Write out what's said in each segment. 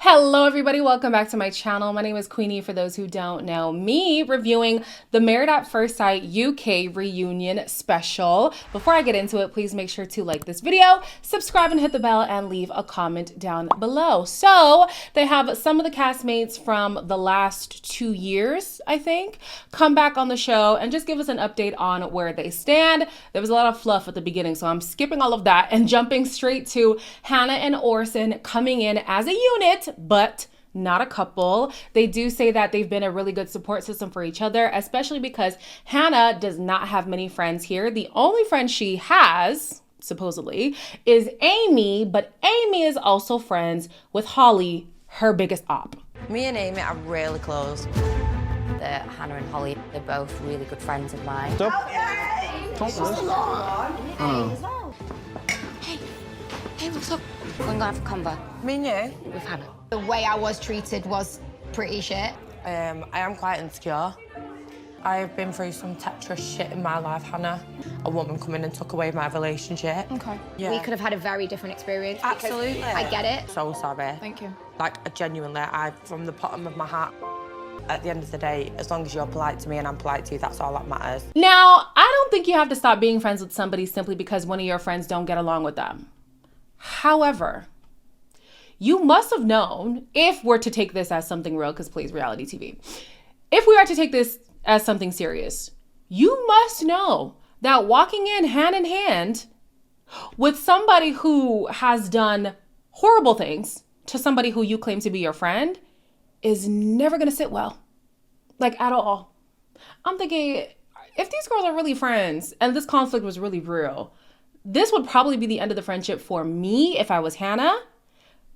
Hello everybody, welcome back to my channel. My name is Queenie for those who don't know me, reviewing the Married at First Sight UK reunion special. Before I get into it, please make sure to like this video, subscribe and hit the bell and leave a comment down below. So they have some of the castmates from the last 2 years, I think, come back on the show and just give us an update on where they stand. There was a lot of fluff at the beginning, so I'm skipping all of that and jumping straight to Hannah and Orson coming in as a unit, but not a couple. They do say that they've been a really good support system for each other, especially because Hannah does not have many friends here. The only friend she has, supposedly, is Amy, but Amy is also friends with Holly, her biggest op. Me and Amy are really close. Hannah and Holly, they're both really good friends of mine. Hey, what's up? We're going to have a convo. Me and you? With Hannah. The way I was treated was pretty shit. I am quite insecure. I've been through some Tetris shit in my life, Hannah. A woman come in and took away my relationship. Okay. Yeah. We could have had a very different experience. because Absolutely. I get it. So sorry. Thank you. Like, genuinely, from the bottom of my heart, at the end of the day, as long as you're polite to me and I'm polite to you, that's all that matters. Now, I don't think you have to stop being friends with somebody simply because one of your friends don't get along with them. However, you must have known, if we're to take this as something real, because please, reality TV, if we are to take this as something serious, you must know that walking in hand with somebody who has done horrible things to somebody who you claim to be your friend is never going to sit well, like at all. I'm thinking, if these girls are really friends and this conflict was really real, this would probably be the end of the friendship for me if I was Hannah.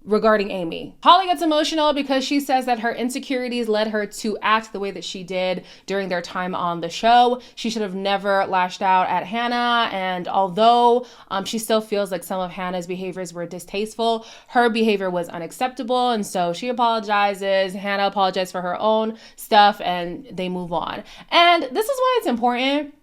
Regarding Amy, Holly gets emotional because she says that her insecurities led her to act the way that she did during their time on the show. She should have never lashed out at Hannah, and although she still feels like some of Hannah's behaviors were distasteful, her behavior was unacceptable, and so she apologizes. Hannah apologized for her own stuff, and they move on. And this is why it's important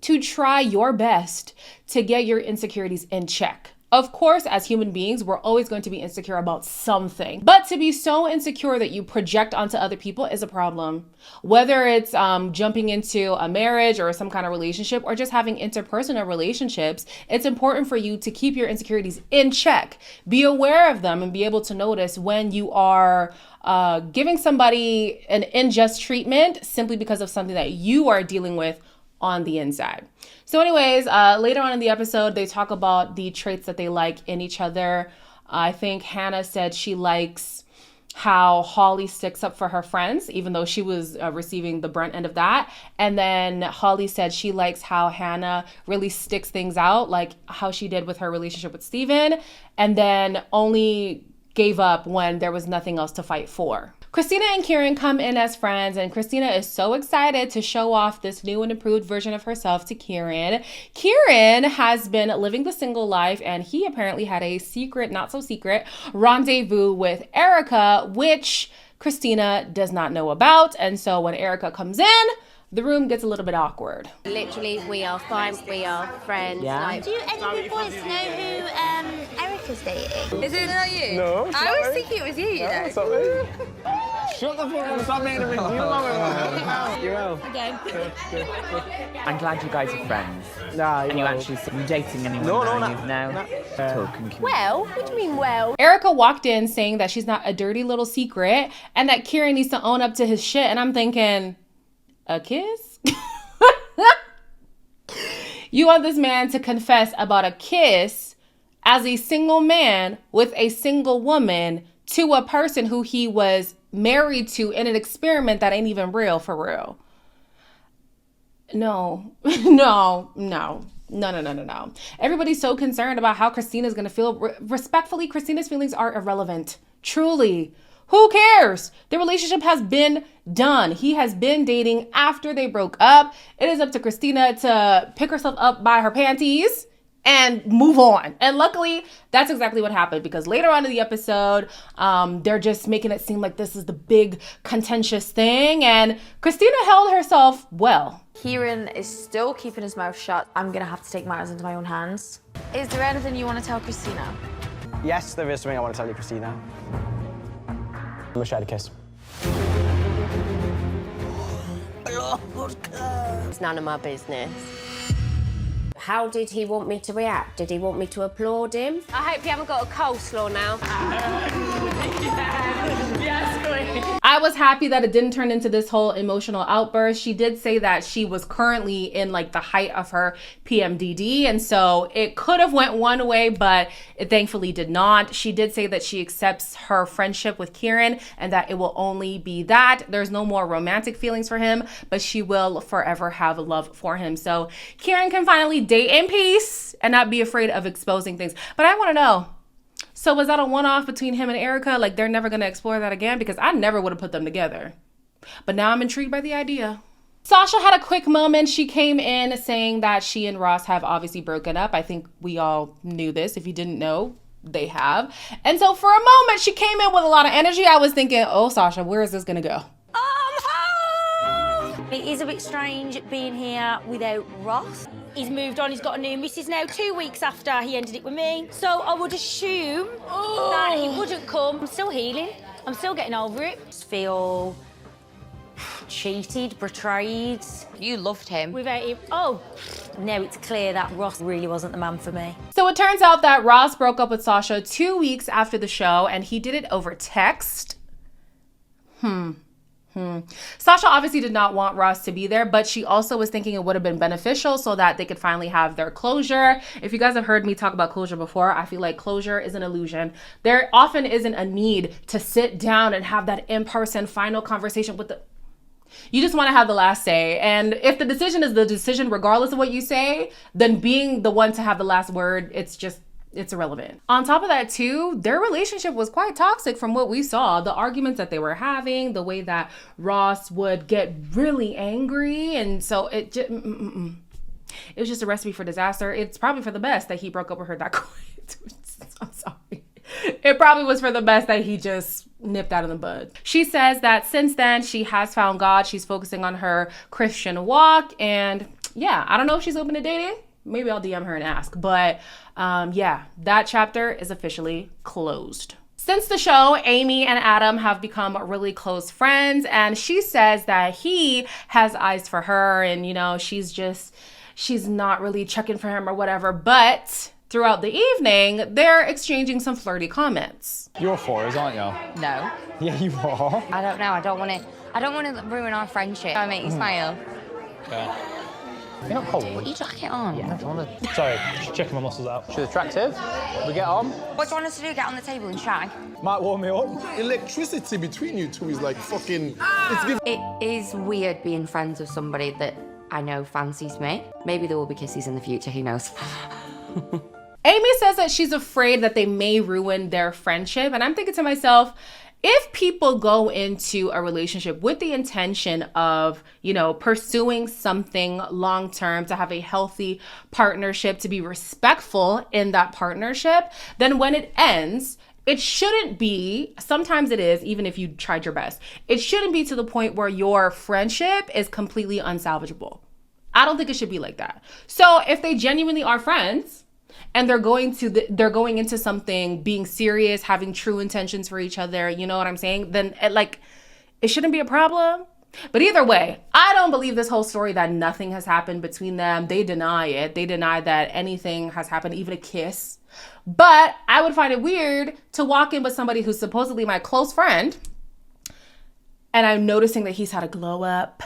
to try your best to get your insecurities in check. Of course, as human beings, we're always going to be insecure about something, but to be so insecure that you project onto other people is a problem. Whether it's jumping into a marriage or some kind of relationship or just having interpersonal relationships, it's important for you to keep your insecurities in check. Be aware of them and be able to notice when you are giving somebody an unjust treatment simply because of something that you are dealing with on the inside. So anyways, later on in the episode, they talk about the traits that they like in each other. I think Hannah said she likes how Holly sticks up for her friends, even though she was receiving the brunt end of that. And then Holly said she likes how Hannah really sticks things out, like how she did with her relationship with Steven, and then only gave up when there was nothing else to fight for. Christina and Kieran come in as friends, and Christina is so excited to show off this new and improved version of herself to Kieran. Kieran has been living the single life, and he apparently had a secret, not so secret, rendezvous with Erica, which Christina does not know about. And so when Erica comes in, the room gets a little bit awkward. Literally, we are fine, we are friends. Yeah. Like, Do any of you boys know who Erica's dating? Is it not you? No, it's I not was me. thinking it was you, you know. It's not me. Shut the fuck up, stop making a big deal about it. You will. I'm glad you guys are friends. Nah, And you actually you dating anyone? No, now? no, You- no. Talking. well, what do you mean, well? Erica walked in saying that she's not a dirty little secret and that Kieran needs to own up to his shit. And I'm thinking, a kiss? You want this man to confess about a kiss as a single man with a single woman to a person who he was married to in an experiment that ain't even real for real. No. No. Everybody's so concerned about how Christina's going to feel. Respectfully, Christina's feelings are irrelevant. Truly. Who cares? The relationship has been done. He has been dating after they broke up. It is up to Christina to pick herself up by her panties and move on. And luckily, that's exactly what happened, because later on in the episode, they're just making it seem like this is the big contentious thing. And Christina held herself well. Kieran is still keeping his mouth shut. I'm gonna have to take matters into my own hands. Is there anything you want to tell Christina? Yes, there is something I want to tell you, Christina. I wish I had a kiss. It's none of my business. How did he want me to react? Did he want me to applaud him? I hope you haven't got a coleslaw now. I was happy that it didn't turn into this whole emotional outburst. She did say that she was currently in like the height of her PMDD, and so it could have went one way, but it thankfully did not. She did say that she accepts her friendship with Kieran and that it will only be that. There's no more romantic feelings for him, but she will forever have love for him. So Kieran can finally date in peace and not be afraid of exposing things. But I want to know, so was that a one-off between him and Erica? Like, they're never going to explore that again? Because I never would have put them together. But now I'm intrigued by the idea. Sasha had a quick moment. She came in saying that she and Ross have obviously broken up. I think we all knew this. If you didn't know, they have. And so for a moment, she came in with a lot of energy. I was thinking, oh, Sasha, where is this going to go? It is a bit strange being here without Ross. He's moved on, he's got a new missus now 2 weeks after he ended it with me. So I would assume that he wouldn't come. I'm still healing. I'm still getting over it. Just feel cheated, betrayed. You loved him. Without him. Oh, now it's clear that Ross really wasn't the man for me. So it turns out that Ross broke up with Sasha 2 weeks after the show, and he did it over text. Sasha obviously did not want Ross to be there, but she also was thinking it would have been beneficial so that they could finally have their closure. If you guys have heard me talk about closure before, I feel like closure is an illusion. There often isn't a need to sit down and have that in-person final conversation with the... You just want to have the last say. And if the decision is the decision, regardless of what you say, then being the one to have the last word, it's irrelevant. On top of that too, their relationship was quite toxic from what we saw. The arguments that they were having, the way that Ross would get really angry. And so it was just a recipe for disaster. It's probably for the best that he broke up with her that quick. I'm sorry. It probably was for the best that he just nipped out of the bud. She says that since then, she has found God. She's focusing on her Christian walk. And yeah, I don't know if she's open to dating. Maybe I'll DM her and ask. But yeah, that chapter is officially closed. Since the show, Amy and Adam have become really close friends, and she says that he has eyes for her, and you know, she's not really checking for him or whatever. But throughout the evening, they're exchanging some flirty comments. You're for us, aren't you? No. Yeah, you are. I don't know. I don't want to ruin our friendship. I make you smile. Yeah. You're not cold. Put your jacket on. Yeah, sorry, just checking my muscles out. She's attractive. We get on. What do you want us to do? Get on the table and shag? Might warm me up. Electricity between you two is like fucking... It is weird being friends with somebody that I know fancies me. Maybe there will be kisses in the future, who knows? Amy says that she's afraid that they may ruin their friendship. And I'm thinking to myself, if people go into a relationship with the intention of, you know, pursuing something long-term, to have a healthy partnership, to be respectful in that partnership, then when it ends, it shouldn't be, sometimes it is, even if you tried your best, it shouldn't be to the point where your friendship is completely unsalvageable. I don't think it should be like that. So if they genuinely are friends, and they're going into something being serious, having true intentions for each other, you know what I'm saying? Then it shouldn't be a problem. But either way, I don't believe this whole story that nothing has happened between them. They deny it. They deny that anything has happened, even a kiss. But I would find it weird to walk in with somebody who's supposedly my close friend, and I'm noticing that he's had a glow up.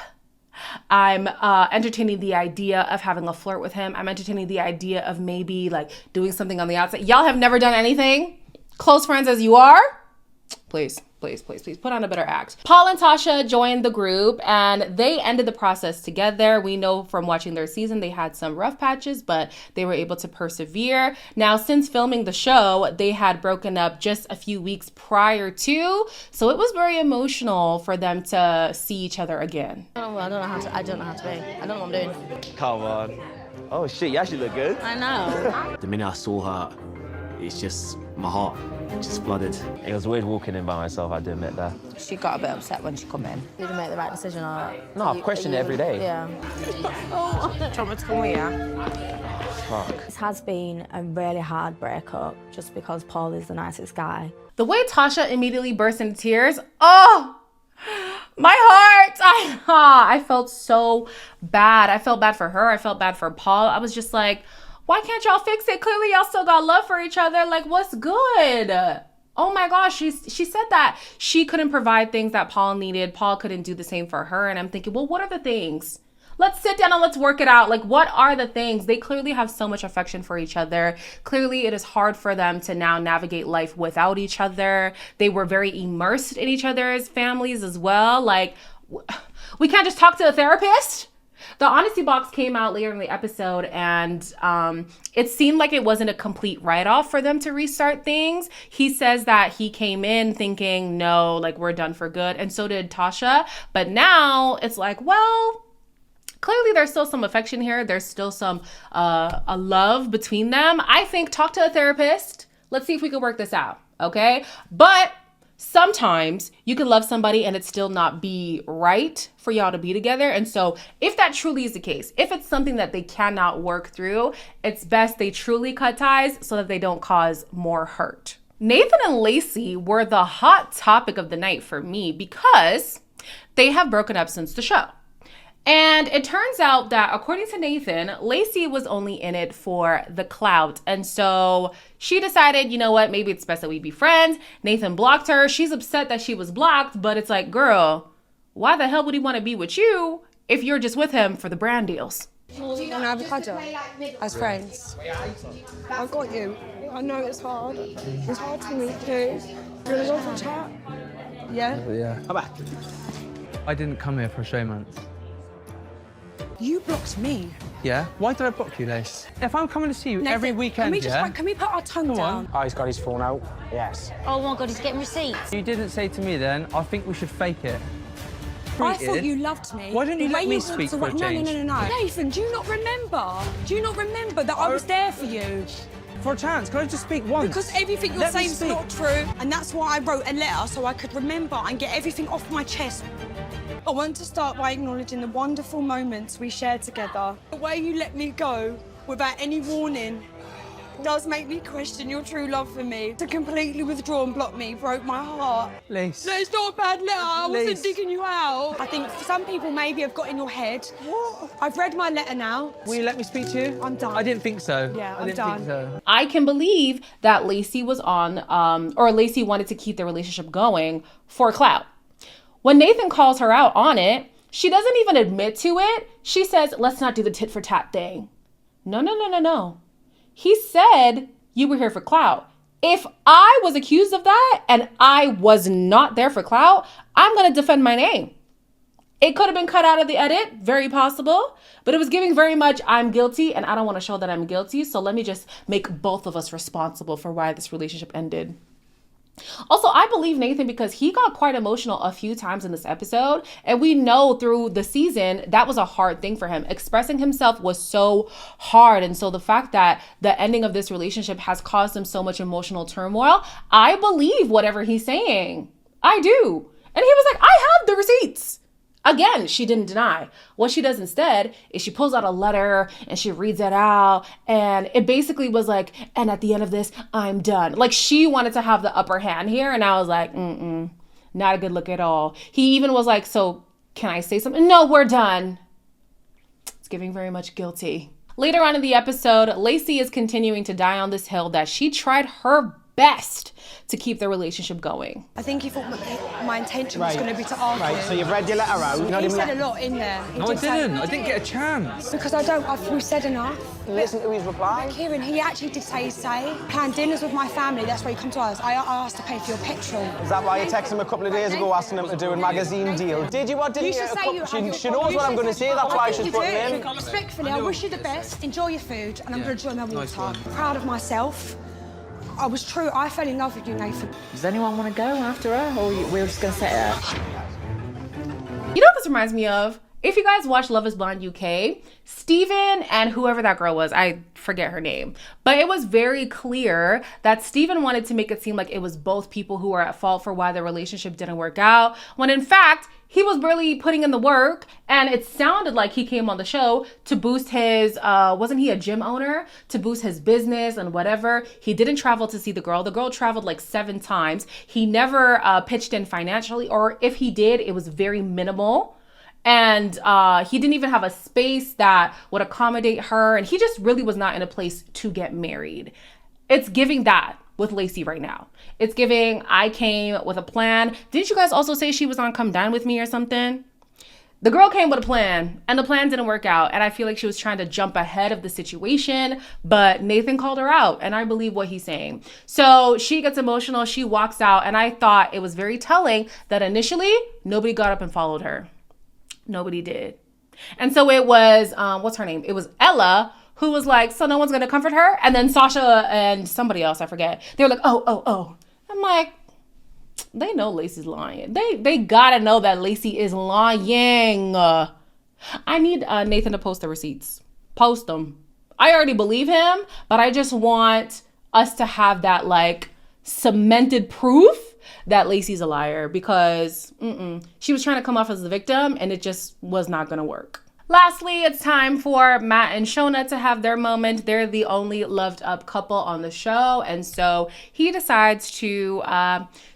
I'm entertaining the idea of having a flirt with him. I'm entertaining the idea of maybe like doing something on the outside. Y'all have never done anything? Close friends as you are? Please put on a better act. Paul and Tasha joined the group and they ended the process together. We know from watching their season, they had some rough patches, but they were able to persevere. Now, since filming the show, they had broken up just a few weeks prior to, so it was very emotional for them to see each other again. I don't know how to be. I don't know what I'm doing. Come on. Oh shit, you actually look good. I know. The minute I saw her, it's just, my heart just flooded. It was weird walking in by myself, I do admit that. She got a bit upset when she come in. Did you make the right decision or? No, I've questioned it every day. Yeah. Do you want me to come here? fuck. This has been a really hard breakup just because Paul is the nicest guy. The way Tasha immediately burst into tears, oh, my heart. I felt so bad. I felt bad for her. I felt bad for Paul. I was just like, why can't y'all fix it? Clearly y'all still got love for each other. Like, what's good? Oh my gosh, she said that she couldn't provide things that Paul needed. Paul couldn't do the same for her. And I'm thinking, well, what are the things? Let's sit down and let's work it out. Like, what are the things? They clearly have so much affection for each other. Clearly, it is hard for them to now navigate life without each other. They were very immersed in each other's families as well. Like, we can't just talk to a therapist. The honesty box came out later in the episode, and it seemed like it wasn't a complete write-off for them to restart things. He says that he came in thinking, no, like, we're done for good. And so did Tasha. But now it's like, well, clearly there's still some affection here. There's still some a love between them. I think talk to a therapist. Let's see if we can work this out, okay? But sometimes you can love somebody and it still not be right for y'all to be together. And so if that truly is the case, if it's something that they cannot work through, it's best they truly cut ties so that they don't cause more hurt. Nathan and Lacey were the hot topic of the night for me because they have broken up since the show. And it turns out that according to Nathan, Lacey was only in it for the clout. And so she decided, you know what, maybe it's best that we be friends. Nathan blocked her. She's upset that she was blocked, but it's like, girl, why the hell would he want to be with you if you're just with him for the brand deals? An avocado as friends. I got you. I know it's hard. It's hard for me too. Do you want to go for a chat? Yeah? Yeah. How about? I didn't come here for a showman. You blocked me. Yeah? Why did I block you, Lace? If I'm coming to see you Nathan, every weekend, can we put our tongue down? Oh, he's got his phone out. Yes. Oh my God, he's getting receipts. You didn't say to me then, I think we should fake it. I thought you loved me. Why don't you The let way me you speak walked for a away- change? No. Nathan, do you not remember? Do you not remember that I was there for you? For a chance, can I just speak once? Because everything you're Let me saying is speak. not true, and that's why I wrote a letter so I could remember and get everything off my chest. I want to start by acknowledging the wonderful moments we shared together. The way you let me go without any warning does make me question your true love for me. To completely withdraw and block me broke my heart. Lace. No, it's not a bad letter. I wasn't Lace. digging you out. I think some people maybe have got in your head. What? I've read my letter now. Will you let me speak to you? I'm done. I didn't think so. Yeah, I I'm didn't done. think so. I can believe that Lacey was on, or Lacey wanted to keep the relationship going for clout. When Nathan calls her out on it, she doesn't even admit to it. She says, let's not do the tit for tat thing. No. He said you were here for clout. If I was accused of that and I was not there for clout, I'm going to defend my name. It could have been cut out of the edit, very possible, but it was giving very much I'm guilty and I don't want to show that I'm guilty. So let me just make both of us responsible for why this relationship ended. Also, I believe Nathan because he got quite emotional a few times in this episode. And we know through the season, that was a hard thing for him. Expressing himself was so hard. And so the fact that the ending of this relationship has caused him so much emotional turmoil, I believe whatever he's saying. I do. And he was like, I have the receipts. Again, she didn't deny. What she does instead is she pulls out a letter and she reads it out. And it basically was like, and at the end of this, I'm done. Like she wanted to have the upper hand here. And I was like, not a good look at all. He even was like, so can I say something? No, we're done. It's giving very much guilty. Later on in the episode, Lacey is continuing to die on this hill that she tried her best to keep the relationship going. I think he thought my intention was going to be to argue. Right, so you've read your letter out. He said a lot in there. No, I didn't. I didn't get a chance. Because we've said enough. Listen to his reply. Kieran, he actually did say his say. Planned dinners with my family, that's why you come to us. I asked to pay for your petrol. Is that why you texted him a couple of days ago asking him to do a magazine deal? Did you or didn't you? She knows what I'm going to say, that's why she's putting in. Respectfully, I wish you the best. Enjoy your food, and I'm going to enjoy my water. Proud of myself. I was true. I fell in love with you, Nathan. Does anyone want to go after her, or we're just going to set her up? You know what this reminds me of? If you guys watch Love is Blind UK, Steven and whoever that girl was, I forget her name, but it was very clear that Steven wanted to make it seem like it was both people who were at fault for why the relationship didn't work out, when in fact, he was barely putting in the work, and it sounded like he came on the show to boost his, wasn't he a gym owner? To boost his business and whatever. He didn't travel to see the girl. The girl traveled like 7 times. He never pitched in financially, or if he did, it was very minimal. And he didn't even have a space that would accommodate her. And he just really was not in a place to get married. It's giving that with Lacey right now. It's giving, I came with a plan. Didn't you guys also say she was on Come Dine With Me or something? The girl came with a plan, and the plan didn't work out. And I feel like she was trying to jump ahead of the situation, but Nathan called her out, and I believe what he's saying. So she gets emotional, she walks out, and I thought it was very telling that initially, nobody got up and followed her. Nobody did. And so it was, what's her name? It was Ella, who was like, so no one's gonna comfort her? And then Sasha and somebody else, I forget. They were like, oh. I'm like, they know Lacey's lying. They gotta know that Lacey is lying. I need Nathan to post the receipts. Post them. I already believe him, but I just want us to have that like cemented proof that Lacey's a liar, because she was trying to come off as the victim and it just was not gonna work. Lastly, it's time for Matt and Shona to have their moment. They're the only loved up couple on the show. And so he decides to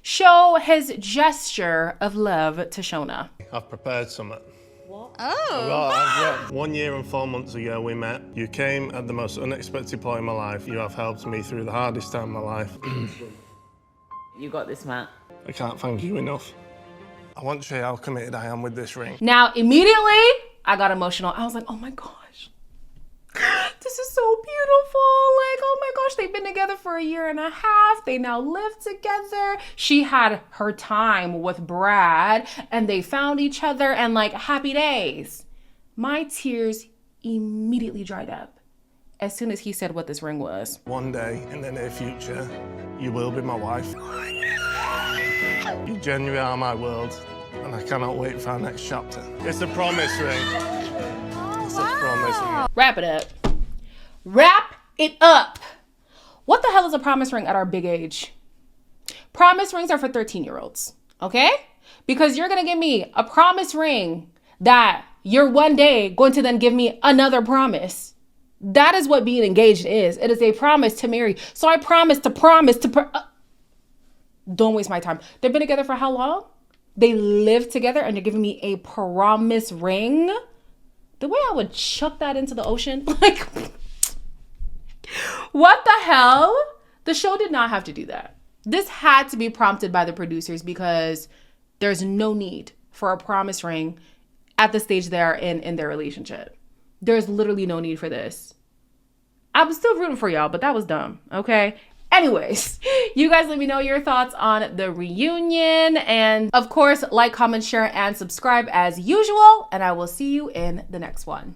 show his gesture of love to Shona. I've prepared something. What? Oh! 1 year and 4 months ago we met. You came at the most unexpected point in my life. You have helped me through the hardest time of my life. You got this, Matt. I can't thank you enough. I want to show you how committed I am with this ring. Now, immediately, I got emotional. I was like, oh my gosh, this is so beautiful. Like, oh my gosh, they've been together for 1.5 years. They now live together. She had her time with Brad and they found each other and like happy days. My tears immediately dried up as soon as he said what this ring was. One day in the near future, you will be my wife. You genuinely are my world. And I cannot wait for our next chapter. It's a promise ring. It's a promise ring. Wrap it up. Wrap it up. What the hell is a promise ring at our big age? Promise rings are for 13-year-olds, okay? Because you're gonna give me a promise ring that you're one day going to then give me another promise. That is what being engaged is. It is a promise to marry. So I promise to don't waste my time. They've been together for how long? They live together and they're giving me a promise ring. The way I would chuck that into the ocean, like, what the hell? The show did not have to do that. This had to be prompted by the producers because there's no need for a promise ring at the stage they are in their relationship. There's literally no need for this. I'm still rooting for y'all, but that was dumb, okay? Anyways, you guys let me know your thoughts on the reunion. And of course, like, comment, share, and subscribe as usual. And I will see you in the next one.